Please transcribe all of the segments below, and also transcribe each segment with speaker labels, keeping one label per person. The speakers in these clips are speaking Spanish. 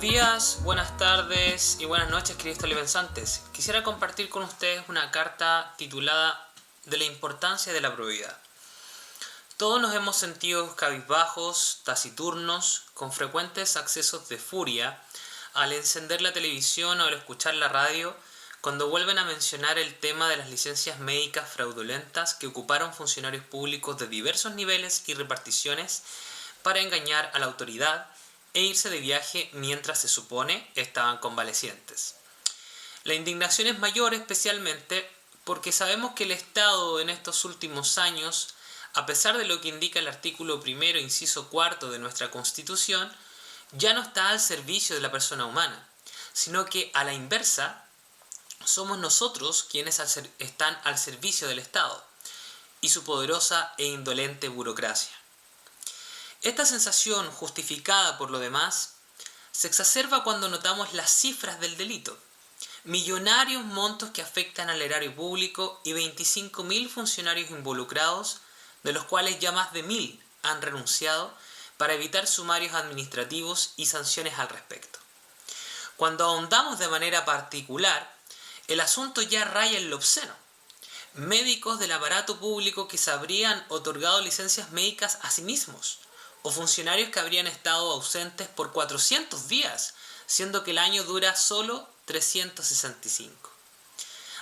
Speaker 1: días, buenas tardes y buenas noches, queridos telepensantes. Quisiera compartir con ustedes una carta titulada De la importancia de la probidad. Todos nos hemos sentido cabizbajos, taciturnos, con frecuentes accesos de furia al encender la televisión o al escuchar la radio cuando vuelven a mencionar el tema de las licencias médicas fraudulentas que ocuparon funcionarios públicos de diversos niveles y reparticiones para engañar a la autoridad e irse de viaje mientras se supone estaban convalecientes. La indignación es mayor especialmente porque sabemos que el Estado en estos últimos años, a pesar de lo que indica el artículo primero, inciso cuarto de nuestra Constitución, ya no está al servicio de la persona humana, sino que a la inversa, somos nosotros quienes están al servicio del Estado y su poderosa e indolente burocracia. Esta sensación, justificada por lo demás, se exacerba cuando notamos las cifras del delito. Millonarios montos que afectan al erario público y 25.000 funcionarios involucrados, de los cuales ya más de 1.000 han renunciado para evitar sumarios administrativos y sanciones al respecto. Cuando ahondamos de manera particular, el asunto ya raya en lo obsceno. Médicos del aparato público que se habrían otorgado licencias médicas a sí mismos, o funcionarios que habrían estado ausentes por 400 días, siendo que el año dura solo 365.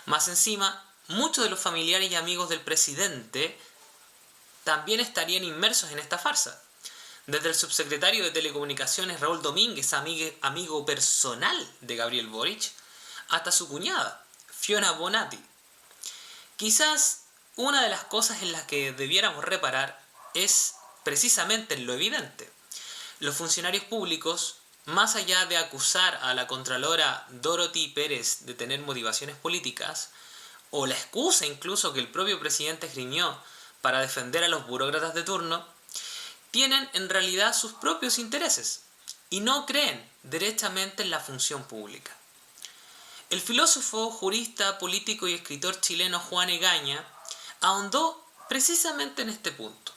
Speaker 1: Más encima, muchos de los familiares y amigos del presidente también estarían inmersos en esta farsa. Desde el subsecretario de Telecomunicaciones Raúl Domínguez, amigo personal de Gabriel Boric, hasta su cuñada, Fiona Bonatti. Quizás una de las cosas en las que debiéramos reparar es precisamente en lo evidente. Los funcionarios públicos, más allá de acusar a la contralora Dorothy Pérez de tener motivaciones políticas, o la excusa incluso que el propio presidente esgrimió para defender a los burócratas de turno, tienen en realidad sus propios intereses y no creen derechamente en la función pública. El filósofo, jurista, político y escritor chileno Juan Egaña ahondó precisamente en este punto.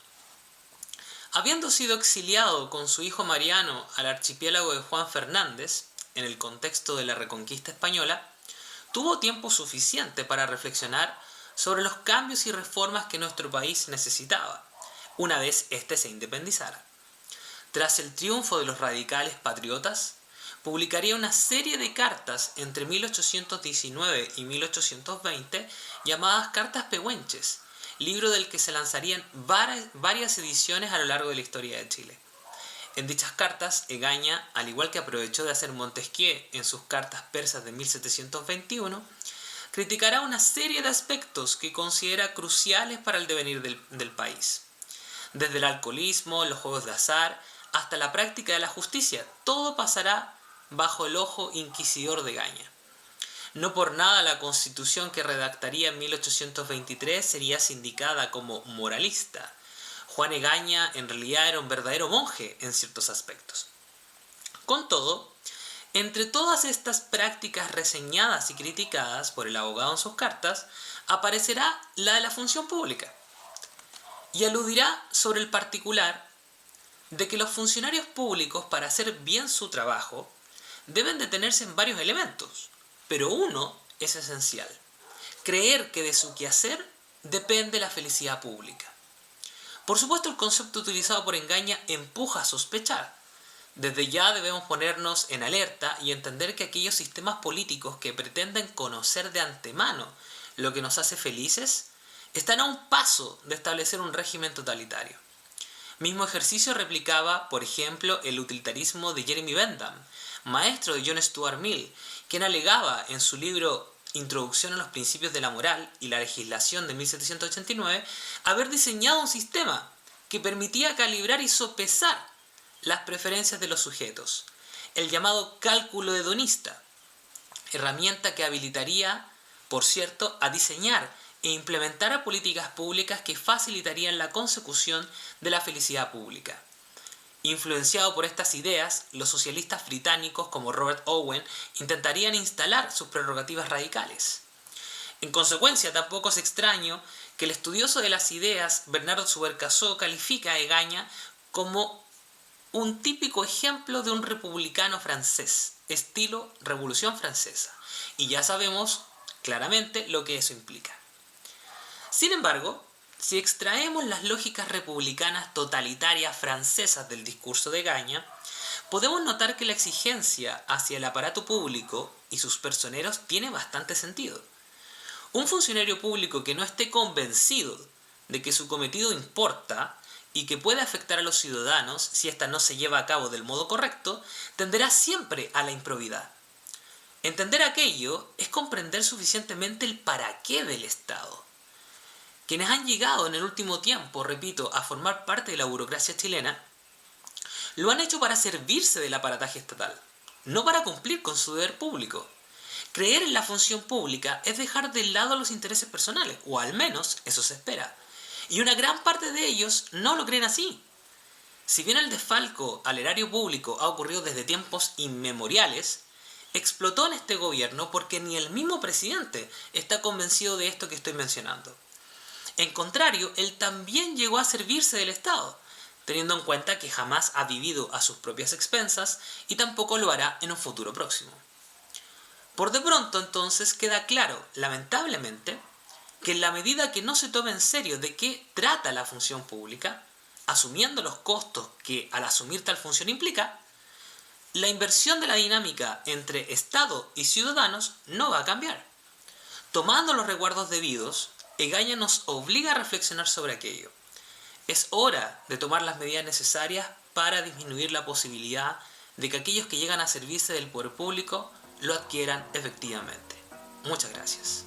Speaker 1: Habiendo sido exiliado con su hijo Mariano al archipiélago de Juan Fernández, en el contexto de la Reconquista Española, tuvo tiempo suficiente para reflexionar sobre los cambios y reformas que nuestro país necesitaba, una vez éste se independizara. Tras el triunfo de los radicales patriotas, publicaría una serie de cartas entre 1819 y 1820 llamadas Cartas Pehuenches, libro del que se lanzarían varias ediciones a lo largo de la historia de Chile. En dichas cartas, Egaña, al igual que aprovechó de hacer Montesquieu en sus cartas persas de 1721, criticará una serie de aspectos que considera cruciales para el devenir del país. Desde el alcoholismo, los juegos de azar, hasta la práctica de la justicia, todo pasará bajo el ojo inquisidor de Egaña. No por nada la Constitución que redactaría en 1823 sería sindicada como moralista. Juan Egaña en realidad era un verdadero monje en ciertos aspectos. Con todo, entre todas estas prácticas reseñadas y criticadas por el abogado en sus cartas, aparecerá la de la función pública. Y aludirá sobre el particular de que los funcionarios públicos, para hacer bien su trabajo, deben detenerse en varios elementos. Pero uno es esencial: creer que de su quehacer depende la felicidad pública. Por supuesto, el concepto utilizado por Egaña empuja a sospechar. Desde ya debemos ponernos en alerta y entender que aquellos sistemas políticos que pretenden conocer de antemano lo que nos hace felices están a un paso de establecer un régimen totalitario. Mismo ejercicio replicaba, por ejemplo, el utilitarismo de Jeremy Bentham, maestro de John Stuart Mill, quien alegaba en su libro Introducción a los principios de la moral y la legislación de 1789 haber diseñado un sistema que permitía calibrar y sopesar las preferencias de los sujetos, el llamado cálculo hedonista, herramienta que habilitaría, por cierto, a diseñar e implementar políticas públicas que facilitarían la consecución de la felicidad pública. Influenciado por estas ideas, los socialistas británicos como Robert Owen intentarían instalar sus prerrogativas radicales. En consecuencia, tampoco es extraño que el estudioso de las ideas Bernardo Subercaseaux califica a Egaña como un típico ejemplo de un republicano francés, estilo Revolución Francesa. Y ya sabemos claramente lo que eso implica. Sin embargo, si extraemos las lógicas republicanas totalitarias francesas del discurso de Gaña, podemos notar que la exigencia hacia el aparato público y sus personeros tiene bastante sentido. Un funcionario público que no esté convencido de que su cometido importa y que puede afectar a los ciudadanos si ésta no se lleva a cabo del modo correcto, tenderá siempre a la improbidad. Entender aquello es comprender suficientemente el para qué del Estado. Quienes han llegado en el último tiempo, repito, a formar parte de la burocracia chilena, lo han hecho para servirse del aparataje estatal, no para cumplir con su deber público. Creer en la función pública es dejar de lado los intereses personales, o al menos eso se espera. Y una gran parte de ellos no lo creen así. Si bien el desfalco al erario público ha ocurrido desde tiempos inmemoriales, explotó en este gobierno porque ni el mismo presidente está convencido de esto que estoy mencionando. En contrario, él también llegó a servirse del Estado, teniendo en cuenta que jamás ha vivido a sus propias expensas y tampoco lo hará en un futuro próximo. Por de pronto, entonces, queda claro, lamentablemente, que en la medida que no se tome en serio de qué trata la función pública, asumiendo los costos que al asumir tal función implica, la inversión de la dinámica entre Estado y ciudadanos no va a cambiar. Tomando los resguardos debidos, Egaña nos obliga a reflexionar sobre aquello. Es hora de tomar las medidas necesarias para disminuir la posibilidad de que aquellos que llegan a servirse del poder público lo adquieran efectivamente. Muchas gracias.